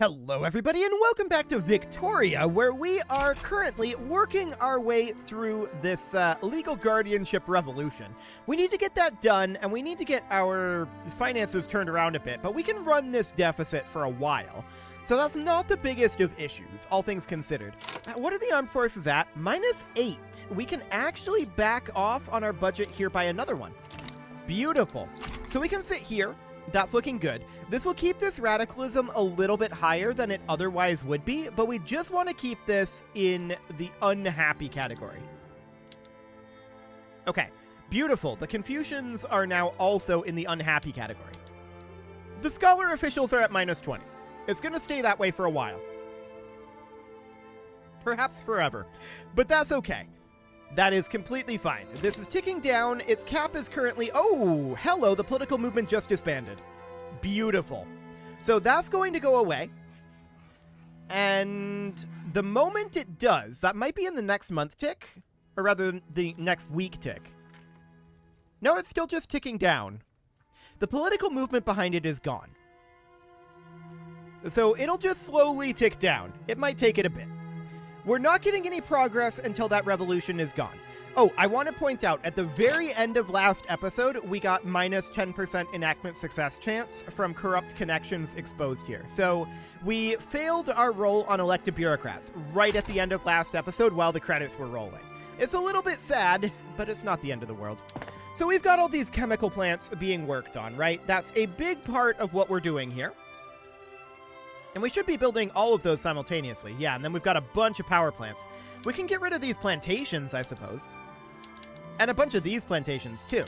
Hello everybody and welcome back to Victoria, where we are currently working our way through this legal guardianship revolution. We need to get that done and we need to get our finances turned around a bit, but we can run this deficit for a while. So that's not the biggest of issues, all things considered. What are the armed forces at? -8. We can actually back off on our budget here by another one. Beautiful. So we can sit here. That's looking good. This will keep this radicalism a little bit higher than it otherwise would be, but we just want to keep this in the unhappy category. Okay, beautiful. The Confucians are now also in the unhappy category. The scholar officials are at -20. It's going to stay that way for a while. Perhaps forever. But that's okay. That is completely fine. This is ticking down. Its cap is currently... Oh, hello, the political movement just disbanded. Beautiful. So that's going to go away. And the moment it does, that might be in the next month tick, or rather the next week tick. No, it's still just ticking down. The political movement behind it is gone. So it'll just slowly tick down. It might take it a bit. We're not getting any progress until that revolution is gone. Oh, I want to point out, at the very end of last episode, we got -10% enactment success chance from corrupt connections exposed here. So we failed our roll on elected bureaucrats right at the end of last episode while the credits were rolling. It's a little bit sad, but it's not the end of the world. So we've got all these chemical plants being worked on, right? That's a big part of what we're doing here. And we should be building all of those simultaneously. Yeah, and then we've got a bunch of power plants. We can get rid of these plantations, I suppose. And a bunch of these plantations, too.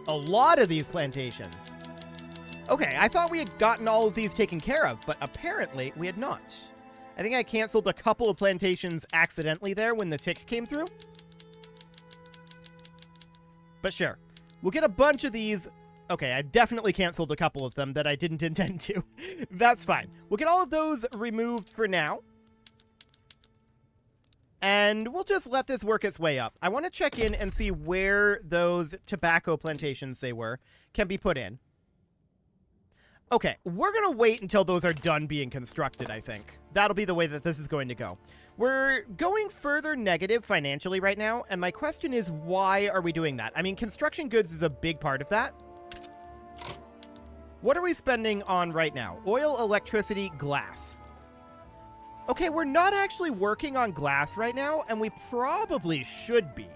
A lot of these plantations. Okay, I thought we had gotten all of these taken care of, but apparently we had not. I think I canceled a couple of plantations accidentally there when the tick came through. But sure, we'll get a bunch of these... Okay, I definitely canceled a couple of them that I didn't intend to. That's fine. We'll get all of those removed for now. And we'll just let this work its way up. I want to check in and see where those tobacco plantations they were can be put in. Okay, we're going to wait until those are done being constructed, I think. That'll be the way that this is going to go. We're going further negative financially right now, and my question is, why are we doing that? I mean, construction goods is a big part of that. What are we spending on right now? Oil, electricity, glass. Okay, we're not actually working on glass right now, and we probably should be.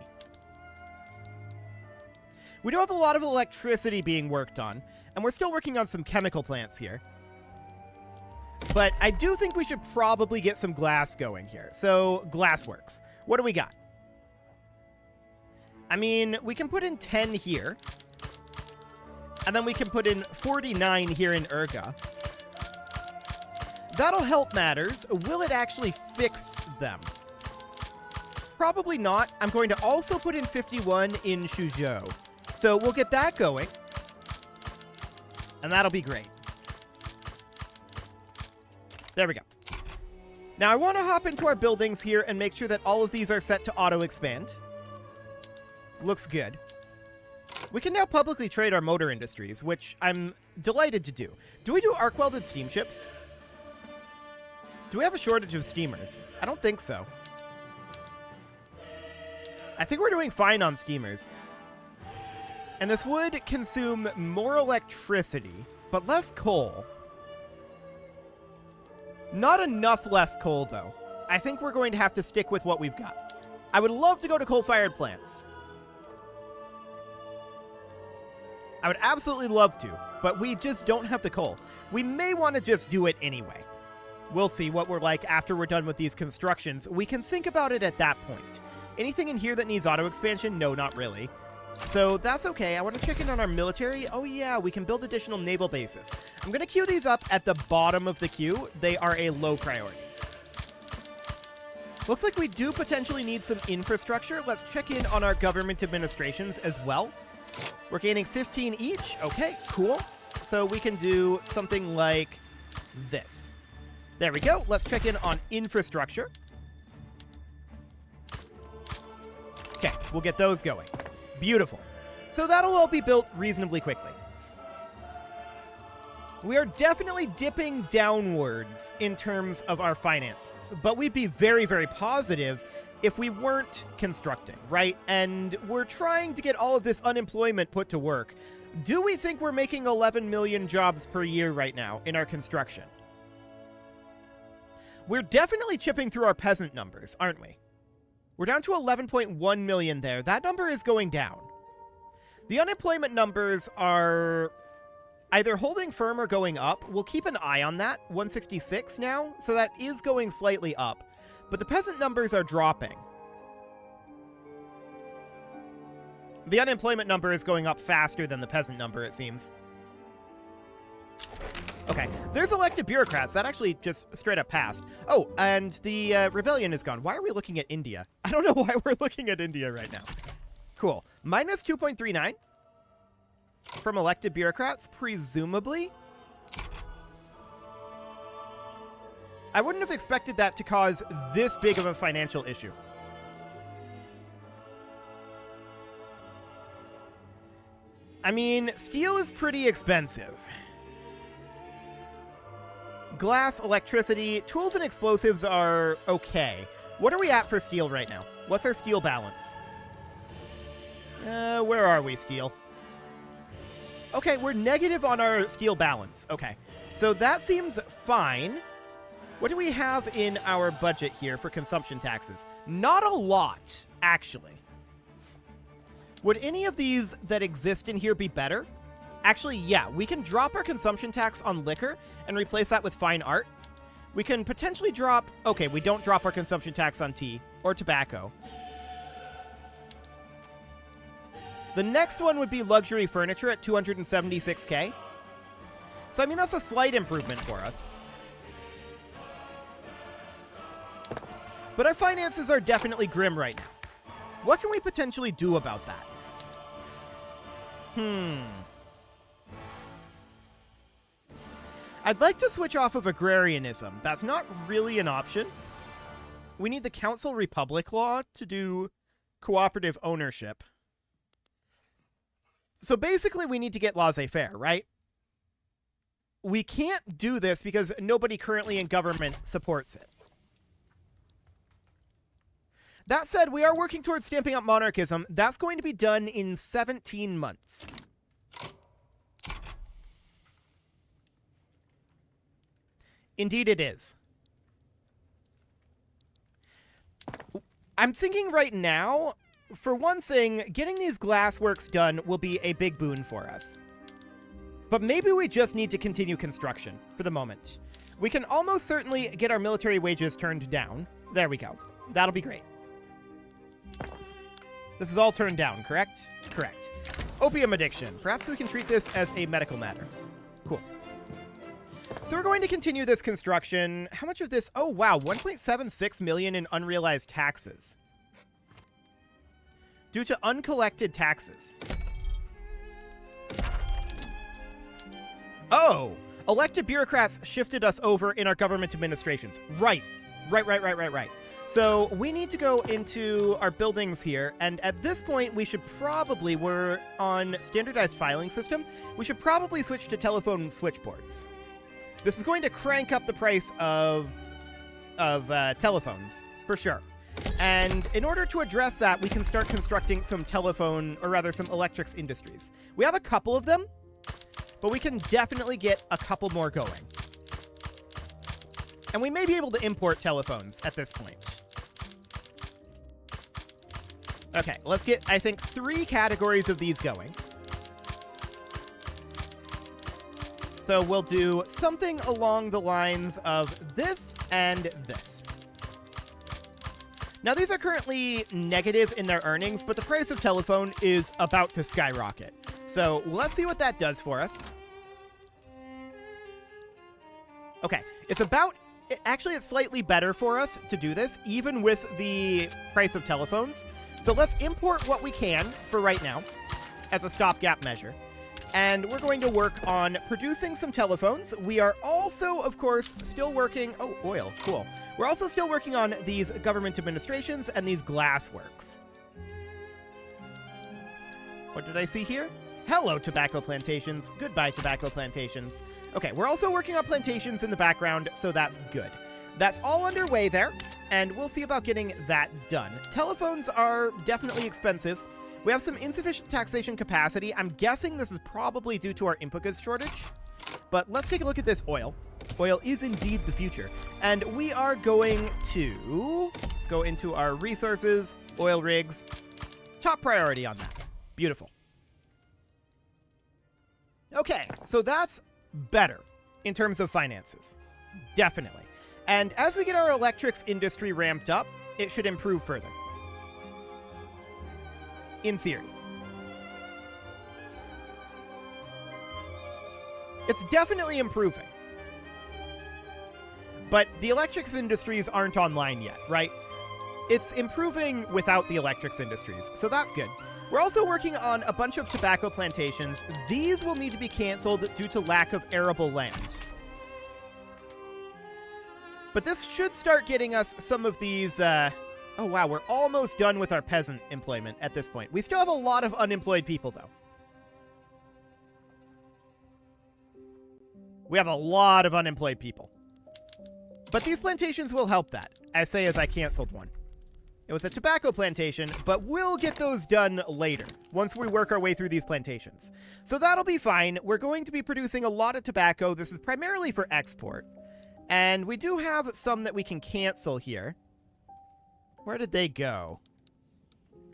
We do have a lot of electricity being worked on, and we're still working on some chemical plants here. But I do think we should probably get some glass going here. So, glassworks. What do we got? I mean, we can put in 10 here. And then we can put in 49 here in Urga. That'll help matters. Will it actually fix them? Probably not. I'm going to also put in 51 in Suzhou. So we'll get that going. And that'll be great. There we go. Now I want to hop into our buildings here and make sure that all of these are set to auto-expand. Looks good. We can now publicly trade our motor industries, which I'm delighted to do. Do we do arc-welded steamships? Do we have a shortage of steamers? I don't think so. I think we're doing fine on steamers. And this would consume more electricity, but less coal. Not enough less coal, though. I think we're going to have to stick with what we've got. I would love to go to coal-fired plants. I would absolutely love to, but we just don't have the coal. We may want to just do it anyway. We'll see what we're like after we're done with these constructions. We can think about it at that point. Anything in here that needs auto-expansion? No, not really. So that's okay. I want to check in on our military. Oh yeah, we can build additional naval bases. I'm going to queue these up at the bottom of the queue. They are a low priority. Looks like we do potentially need some infrastructure. Let's check in on our government administrations as well. We're gaining 15 each. Okay, cool. So we can do something like this. There we go. Let's check in on infrastructure. Okay, we'll get those going. Beautiful. So that'll all be built reasonably quickly. We are definitely dipping downwards in terms of our finances, but we'd be very, very positive if we weren't constructing, right? And we're trying to get all of this unemployment put to work. Do we think we're making 11 million jobs per year right now in our construction? We're definitely chipping through our peasant numbers, aren't we? We're down to 11.1 million there. That number is going down. The unemployment numbers are either holding firm or going up. We'll keep an eye on that. 166 now, so that is going slightly up. But the peasant numbers are dropping. The unemployment number is going up faster than the peasant number, it seems. Okay, there's elected bureaucrats. That actually just straight up passed. Oh, and the rebellion is gone. Why are we looking at India? I don't know why we're looking at India right now. Cool. Minus 2.39 from elected bureaucrats, presumably. I wouldn't have expected that to cause this big of a financial issue. I mean, steel is pretty expensive. Glass, electricity, tools and explosives are okay. What are we at for steel right now? What's our steel balance? Where are we, steel? Okay, we're negative on our steel balance. Okay, so that seems fine. What do we have in our budget here for consumption taxes? Not a lot, actually. Would any of these that exist in here be better? Actually, yeah, we can drop our consumption tax on liquor and replace that with fine art. We can potentially drop... Okay, we don't drop our consumption tax on tea or tobacco. The next one would be luxury furniture at 276k. So, I mean, that's a slight improvement for us. But our finances are definitely grim right now. What can we potentially do about that? I'd like to switch off of agrarianism. That's not really an option. We need the Council Republic law to do cooperative ownership. So basically we need to get laissez-faire, right? We can't do this because nobody currently in government supports it. That said, we are working towards stamping up monarchism. That's going to be done in 17 months. Indeed it is. I'm thinking right now, for one thing, getting these glassworks done will be a big boon for us. But maybe we just need to continue construction for the moment. We can almost certainly get our military wages turned down. There we go. That'll be great. This is all turned down, correct? Correct. Opium addiction. Perhaps we can treat this as a medical matter. Cool. So we're going to continue this construction. How much of this? Oh, wow. 1.76 million in unrealized taxes. Due to uncollected taxes. Oh! Elected bureaucrats shifted us over in our government administrations. Right. Right. So we need to go into our buildings here, and at this point we should probably, we're on standardized filing system, we should probably switch to telephone switchboards. This is going to crank up the price of telephones, for sure. And in order to address that, we can start constructing some telephone, or rather some electrics industries. We have a couple of them, but we can definitely get a couple more going. And we may be able to import telephones at this point. Okay, let's get, I think, 3 categories of these going. So we'll do something along the lines of this and this. Now, these are currently negative in their earnings, but the price of telephone is about to skyrocket. So let's see what that does for us. Okay, it's about... Actually, it's slightly better for us to do this, even with the price of telephones. So let's import what we can for right now as a stopgap measure. And we're going to work on producing some telephones. We are also, of course, still working... Oh, oil. Cool. We're also still working on these government administrations and these glassworks. What did I see here? 1.76 million Hello, tobacco plantations. Goodbye, tobacco plantations. Okay, we're also working on plantations in the background, so that's good. That's all underway there, and we'll see about getting that done. Telephones are definitely expensive. We have some insufficient taxation capacity. I'm guessing this is probably due to our input goods shortage. But let's take a look at this oil. Oil is indeed the future. And we are going to go into our resources, oil rigs. Top priority on that. Beautiful. Okay, so that's better in terms of finances. Definitely. And as we get our electrics industry ramped up, it should improve further. In theory. It's definitely improving. But the electrics industries aren't online yet, right? It's improving without the electrics industries, so that's good. We're also working on a bunch of tobacco plantations. These will need to be canceled due to lack of arable land. But this should start getting us some of these, oh wow, we're almost done with our peasant employment at this point. We still have a lot of unemployed people, though. We have a lot of unemployed people. But these plantations will help that, as I canceled one. It was a tobacco plantation, but we'll get those done later, once we work our way through these plantations. So that'll be fine. We're going to be producing a lot of tobacco. This is primarily for export. And we do have some that we can cancel here. Where did they go?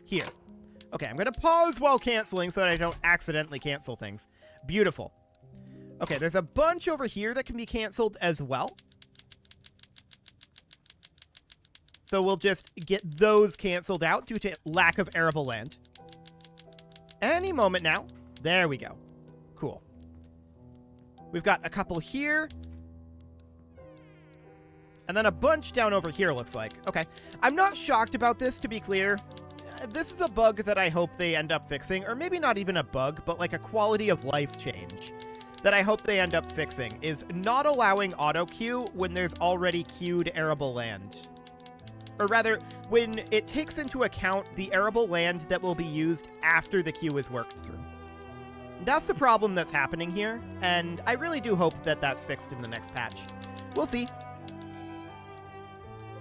Here. Okay, I'm going to pause while canceling so that I don't accidentally cancel things. Beautiful. Okay, there's a bunch over here that can be canceled as well. So we'll just get those canceled out due to lack of arable land. Any moment now. There we go. Cool. We've got a couple here. And then a bunch down over here, looks like. Okay. I'm not shocked about this, to be clear. This is a bug that I hope they end up fixing. Or maybe not even a bug, but like a quality of life change that I hope they end up fixing, is not allowing auto queue when there's already queued arable land. Or rather, when it takes into account the arable land that will be used after the queue is worked through. That's the problem that's happening here, and I really do hope that that's fixed in the next patch. We'll see.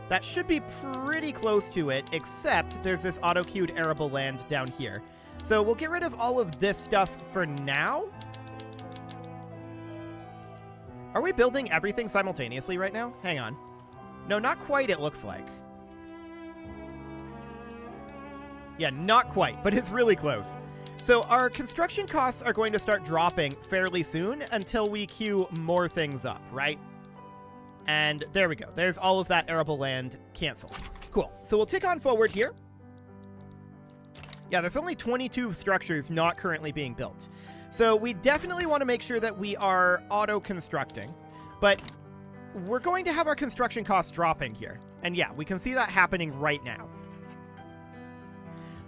That should be pretty close to it, except there's this auto-queued arable land down here. So we'll get rid of all of this stuff for now. Are we building everything simultaneously right now? Hang on. No, not quite, it looks like. Yeah, not quite, but it's really close. So our construction costs are going to start dropping fairly soon until we queue more things up, right? And there we go. There's all of that arable land canceled. Cool. So we'll tick on forward here. Yeah, there's only 22 structures not currently being built. So we definitely want to make sure that we are auto-constructing. But we're going to have our construction costs dropping here. And yeah, we can see that happening right now.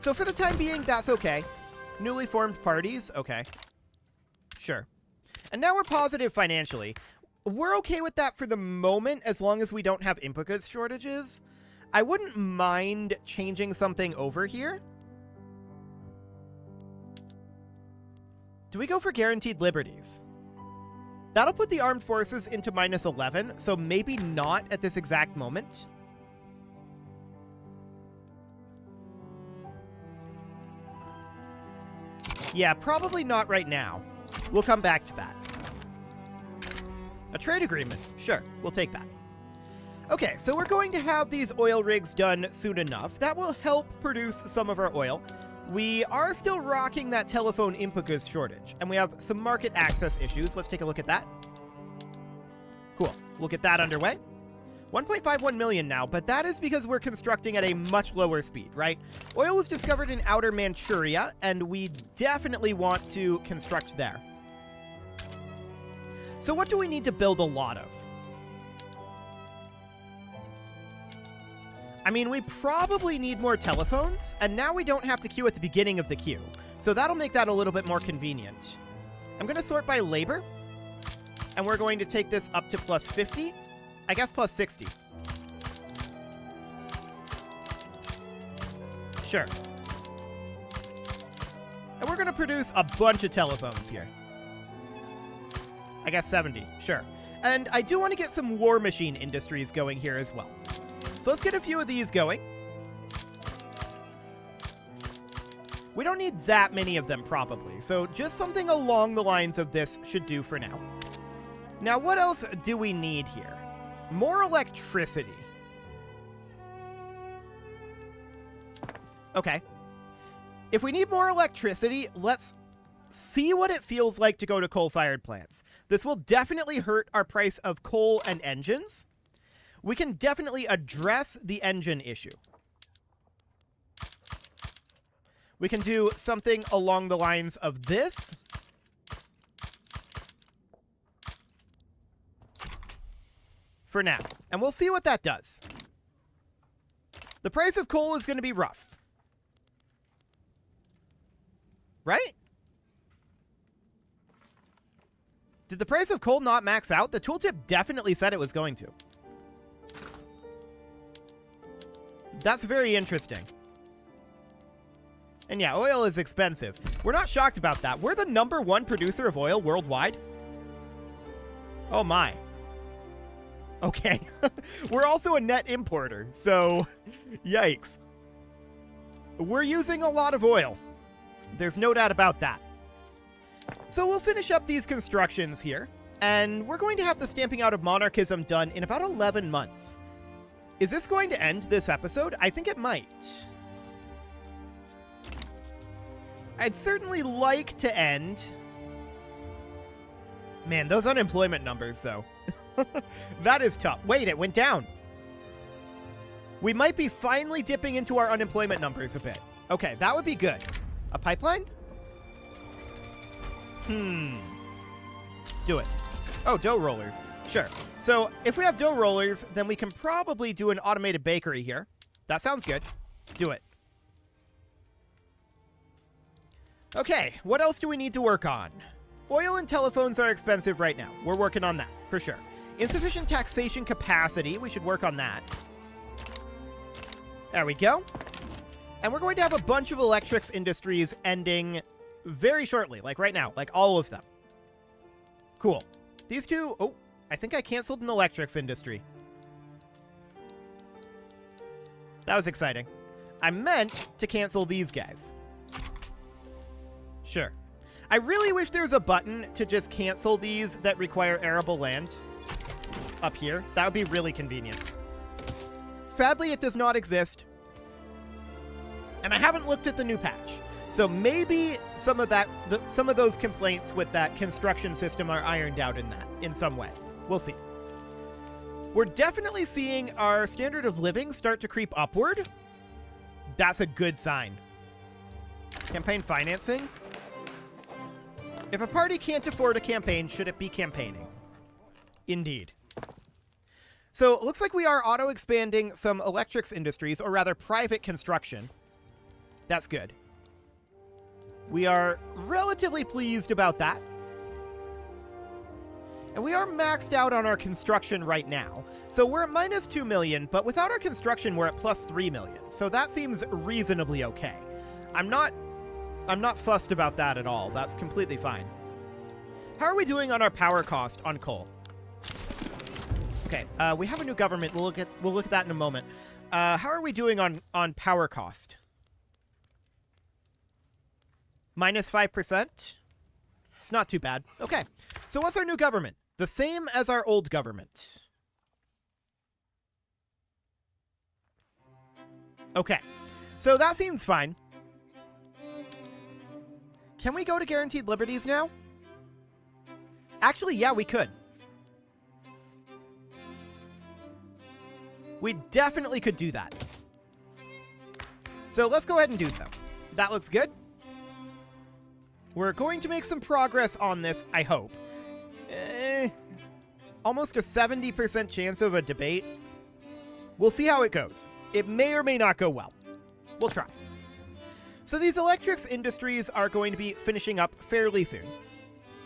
So for the time being, that's okay. Newly formed parties, okay. Sure. And now we're positive financially. We're okay with that for the moment, as long as we don't have input goods shortages. I wouldn't mind changing something over here. Do we go for guaranteed liberties? That'll put the armed forces into -11, so maybe not at this exact moment. Yeah, probably not right now. We'll come back to that. A trade agreement. Sure, we'll take that. Okay, so we're going to have these oil rigs done soon enough. That will help produce some of our oil. We are still rocking that telephone input goods shortage, and we have some market access issues. Let's take a look at that. Cool. We'll get that underway. 1.51 million now, but that is because we're constructing at a much lower speed, right? Oil was discovered in outer Manchuria, and we definitely want to construct there. So what do we need to build a lot of? I mean, we probably need more telephones, and now we don't have to queue at the beginning of the queue. So that'll make that a little bit more convenient. I'm going to sort by labor, and we're going to take this up to +50. I guess +60. Sure. And we're we're going to produce a bunch of telephones here. I guess 70, sure. And I do want to get some war machine industries going here as well. So let's get a few of these going. We don't need that many of them, probably. So just something along the lines of this should do for now. Now, what else do we need here? More electricity. Okay. If we need more electricity, let's see what it feels like to go to coal-fired plants. This will definitely hurt our price of coal and engines. We can definitely address the engine issue. We can do something along the lines of this. For now. And we'll see what that does. The price of coal is going to be rough. Right? Did the price of coal not max out? The tooltip definitely said it was going to. That's very interesting. And yeah, oil is expensive. We're not shocked about that. We're the #1 producer of oil worldwide. Oh my. Okay. We're also a net importer, so yikes. We're using a lot of oil. There's no doubt about that. So we'll finish up these constructions here, and we're going to have the stamping out of monarchism done in about 11 months. Is this going to end this episode? I think it might. I'd certainly like to end. Man, those unemployment numbers, though. That is tough. Wait, it went down. We might be finally dipping into our unemployment numbers a bit. Okay, that would be good. A pipeline? Do it. Oh, dough rollers. Sure. So, if we have dough rollers, then we can probably do an automated bakery here. That sounds good. Do it. Okay, what else do we need to work on? Oil and telephones are expensive right now. We're working on that, for sure. Insufficient taxation capacity. We should work on that. There we go. And we're going to have a bunch of electrics industries ending very shortly, like right now, like all of them. Cool. These two... Oh, I think I canceled an electrics industry. That was exciting. I meant to cancel these guys. Sure. I really wish there was a button to just cancel these that require arable land up here. That would be really convenient. Sadly, it does not exist. And I haven't looked at the new patch. So maybe some of those complaints with that construction system are ironed out in some way. We'll see. We're definitely seeing our standard of living start to creep upward. That's a good sign. Campaign financing. If a party can't afford a campaign, should it be campaigning? Indeed. So it looks like we are auto-expanding some electrics industries, or rather private construction. That's good. We are relatively pleased about that. And we are maxed out on our construction right now. So we're at minus 2 million, but without our construction, we're at plus 3 million. So that seems reasonably okay. I'm not fussed about that at all. That's completely fine. How are we doing on our power cost on coal? Okay, we have a new government. We'll look at that in a moment. How are we doing on power cost? Minus 5%? It's not too bad. Okay, so what's our new government? The same as our old government. Okay, so that seems fine. Can we go to guaranteed liberties now? Actually, yeah, we could. We definitely could do that. So let's go ahead and do so. That looks good. We're going to make some progress on this, I hope. Almost a 70% chance of a debate. We'll see how it goes. It may or may not go well. We'll try. So these electrics industries are going to be finishing up fairly soon.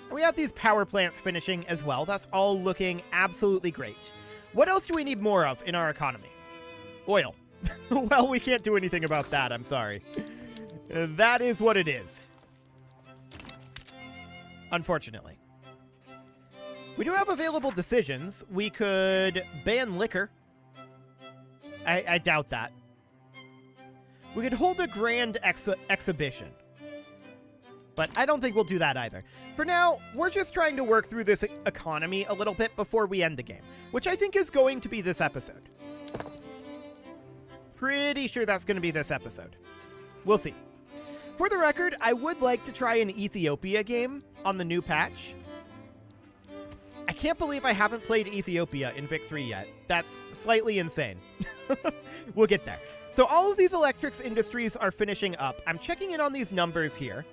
And we have these power plants finishing as well. That's all looking absolutely great. What else do we need more of in our economy? Oil. Well, we can't do anything about that, I'm sorry. That is what it is. unfortunately. We do have available decisions. We could ban liquor. I doubt that. We could hold a grand exhibition. But I don't think we'll do that either. For now, we're just trying to work through this economy a little bit before we end the game, which I think is going to be this episode. Pretty sure that's going to be this episode. We'll see. For the record, I would like to try an Ethiopia game on the new patch. I can't believe I haven't played Ethiopia in Vic 3 yet. That's slightly insane. We'll get there. So all of these electrics industries are finishing up. I'm checking in on these numbers here.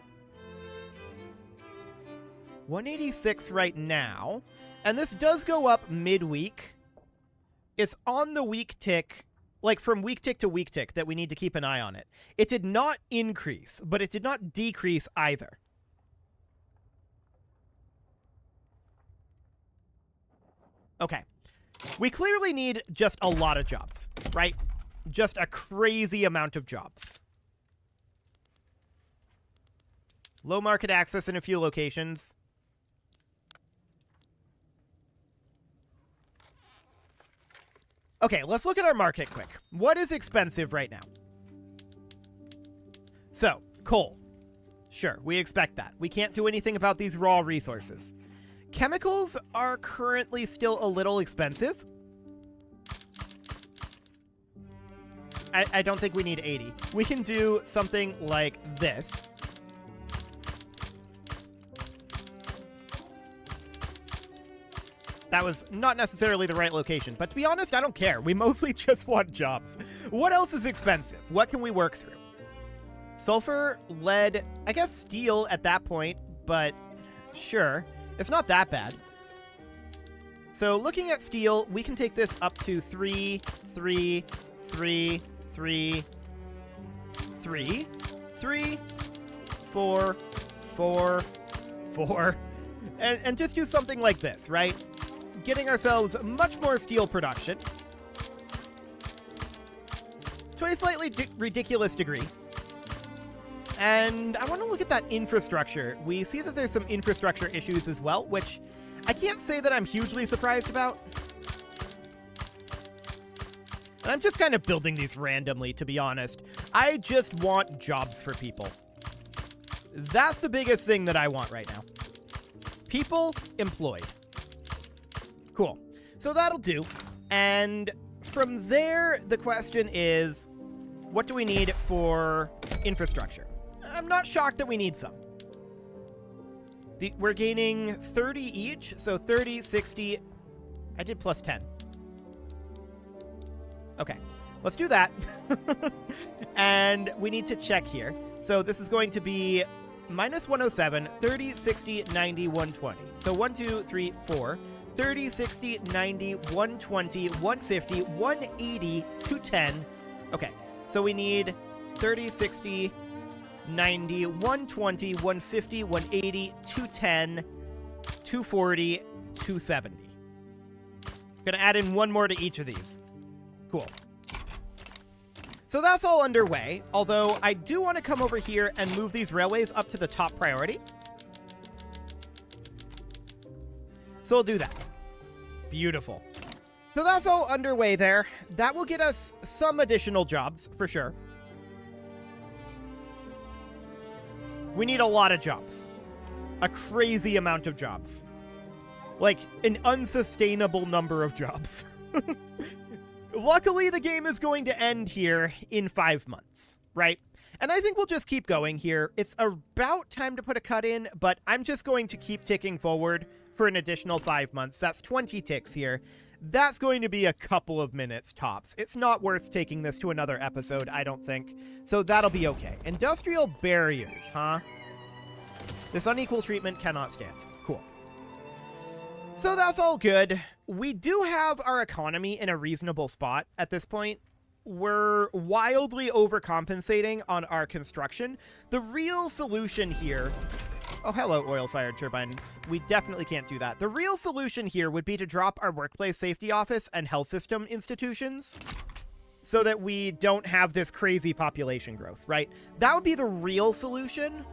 186 right now. And this does go up midweek. It's on the week tick, like from week tick to week tick, that we need to keep an eye on it. It did not increase, but it did not decrease either. Okay. We clearly need just a lot of jobs, right? Just a crazy amount of jobs. Low market access in a few locations. Okay, let's look at our market quick. What is expensive right now? So, coal. Sure, we expect that. We can't do anything about these raw resources. Chemicals are currently still a little expensive. I don't think we need 80. We can do something like this. That was not necessarily the right location, but to be honest, I don't care. We mostly just want jobs. What else is expensive? What can we work through? Sulfur, lead, I guess steel at that point, but sure. It's not that bad. So looking at steel, we can take this up to 3, 3, 3, 3, 3, 3, 4, 4, 4, and just do something like this, right? Getting ourselves much more steel production to a slightly ridiculous degree. And I want to look at that infrastructure. We see that there's some infrastructure issues as well, which I can't say that I'm hugely surprised about. And I'm just kind of building these randomly, to be honest. I just want jobs for people. That's the biggest thing that I want right now. People employed. Cool. So that'll do. And from there, the question is, what do we need for infrastructure? I'm not shocked that we need some. We're gaining 30 each, so 30, 60. I did plus 10. Okay, let's do that. And we need to check here. So this is going to be minus 107, 30, 60, 90, 120. So 1, 2, 3, 4. 30, 60, 90, 120, 150, 180, 210. Okay, so we need 30, 60, 90, 120, 150, 180, 210, 240, 270. Gonna add in one more to each of these. Cool. So that's all underway, although I do want to come over here and move these railways up to the top priority. So we'll do that. Beautiful. So that's all underway there. That will get us some additional jobs, for sure. We need a lot of jobs. A crazy amount of jobs. Like, an unsustainable number of jobs. Luckily, the game is going to end here in 5 months, right? And I think we'll just keep going here. It's about time to put a cut in, but I'm just going to keep ticking forward for an additional 5 months. That's 20 ticks here. That's going to be a couple of minutes tops. It's not worth taking this to another episode, I don't think. So that'll be okay. Industrial barriers, huh? This unequal treatment cannot stand. Cool. So that's all good. We do have our economy in a reasonable spot at this point. We're wildly overcompensating on our construction. The real solution here... Oh, hello, oil-fired turbines. We definitely can't do that. The real solution here would be to drop our workplace safety office and health system institutions so that we don't have this crazy population growth, right? That would be the real solution.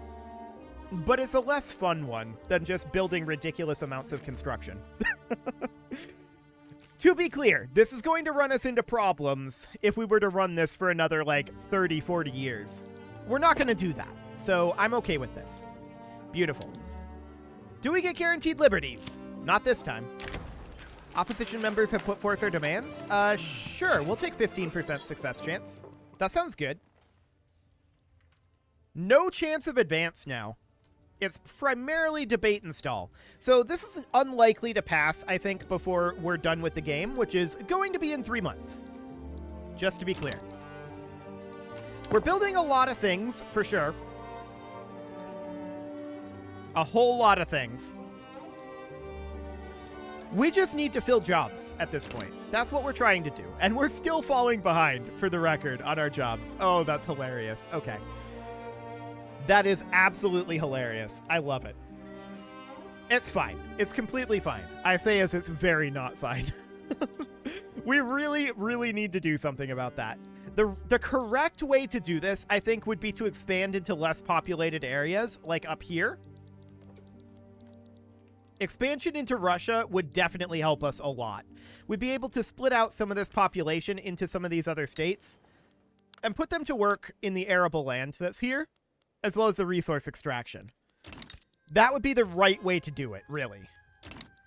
but it's a less fun one than just building ridiculous amounts of construction. To be clear, this is going to run us into problems if we were to run this for another, like, 30, 40 years. We're not going to do that, so I'm okay with this. Beautiful. Do we get guaranteed liberties? Not this time. Opposition members have put forth their demands? Sure, we'll take 15% success chance. That sounds good. No chance of advance now. It's primarily debate and stall. So this is unlikely to pass, I think, before we're done with the game, which is going to be in 3 months. Just to be clear. We're building a lot of things, for sure. A whole lot of things. We just need to fill jobs at this point. That's what we're trying to do. And we're still falling behind, for the record, on our jobs. Oh, that's hilarious. Okay. That is absolutely hilarious. I love it. It's fine. It's completely fine. I say as it's very not fine. We really, really need to do something about that. The correct way to do this, I think, would be to expand into less populated areas, like up here. Expansion into Russia would definitely help us a lot. We'd be able to split out some of this population into some of these other states and put them to work in the arable land that's here, as well as the resource extraction. That would be the right way to do it, really.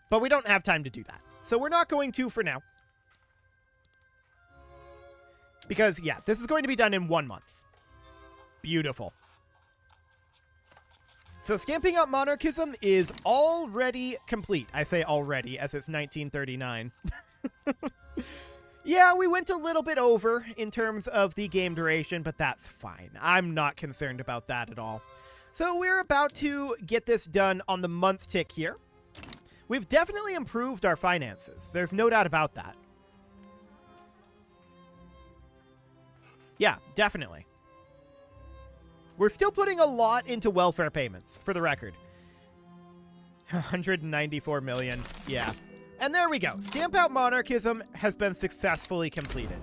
But we don't have time to do that. So we're not going to for now. Because, yeah, this is going to be done in 1 month. Beautiful. So Scamping Out Monarchism is already complete. I say already, as it's 1939. Yeah, we went a little bit over in terms of the game duration, but that's fine. I'm not concerned about that at all. So we're about to get this done on the month tick here. We've definitely improved our finances. There's no doubt about that. Yeah, definitely. We're still putting a lot into welfare payments, for the record. 194 million, yeah. And there we go. Stamp Out Monarchism has been successfully completed.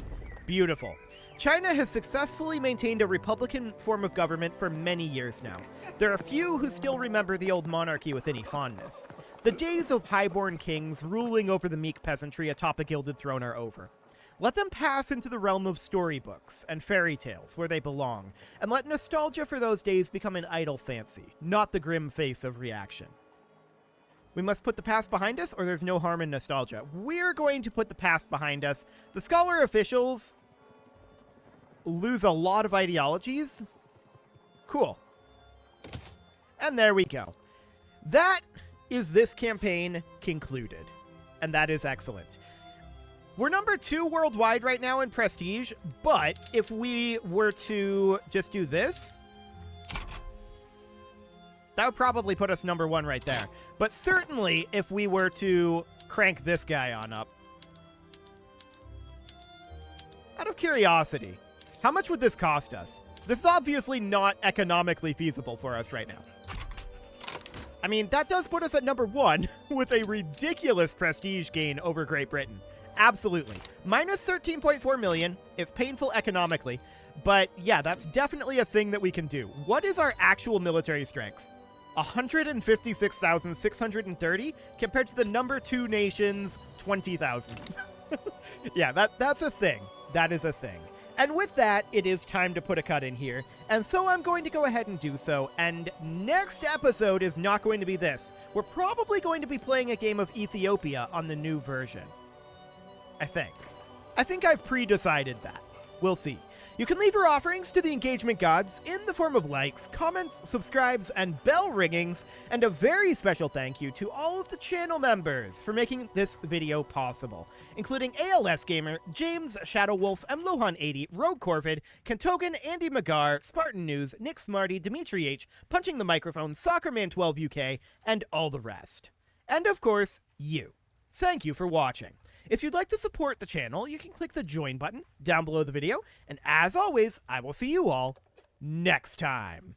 Beautiful. China has successfully maintained a republican form of government for many years now. There are few who still remember the old monarchy with any fondness. The days of highborn kings ruling over the meek peasantry atop a gilded throne are over. Let them pass into the realm of storybooks and fairy tales where they belong, and let nostalgia for those days become an idle fancy, not the grim face of reaction. We must put the past behind us, or there's no harm in nostalgia. We're going to put the past behind us. The scholar officials lose a lot of ideologies. Cool. And there we go. That is this campaign concluded. And that is excellent. We're number 2 worldwide right now in prestige, but if we were to just do this, that would probably put us number 1 right there. But certainly, if we were to crank this guy on up. Out of curiosity, how much would this cost us? This is obviously not economically feasible for us right now. I mean, that does put us at number 1 with a ridiculous prestige gain over Great Britain. Absolutely. Minus 13.4 million. It's painful economically. But yeah, that's definitely a thing that we can do. What is our actual military strength? 156,630 compared to the number 2 nation's 20,000. Yeah, that's a thing. That is a thing. And with that, it is time to put a cut in here. And so I'm going to go ahead and do so. And next episode is not going to be this. We're probably going to be playing a game of Ethiopia on the new version. I think I've pre-decided that. We'll see. You can leave your offerings to the engagement gods in the form of likes, comments, subscribes, and bell ringings, and a very special thank you to all of the channel members for making this video possible, including ALS Gamer, James, Shadow Wolf, Mlohan80, Rogue Corvid, Kentogan, Andy Magar, Spartan News, Nick Smarty, Dimitri H, Punching the Microphone, Soccerman12 UK, and all the rest. And of course, you. Thank you for watching. If you'd like to support the channel, you can click the join button down below the video, and as always, I will see you all next time.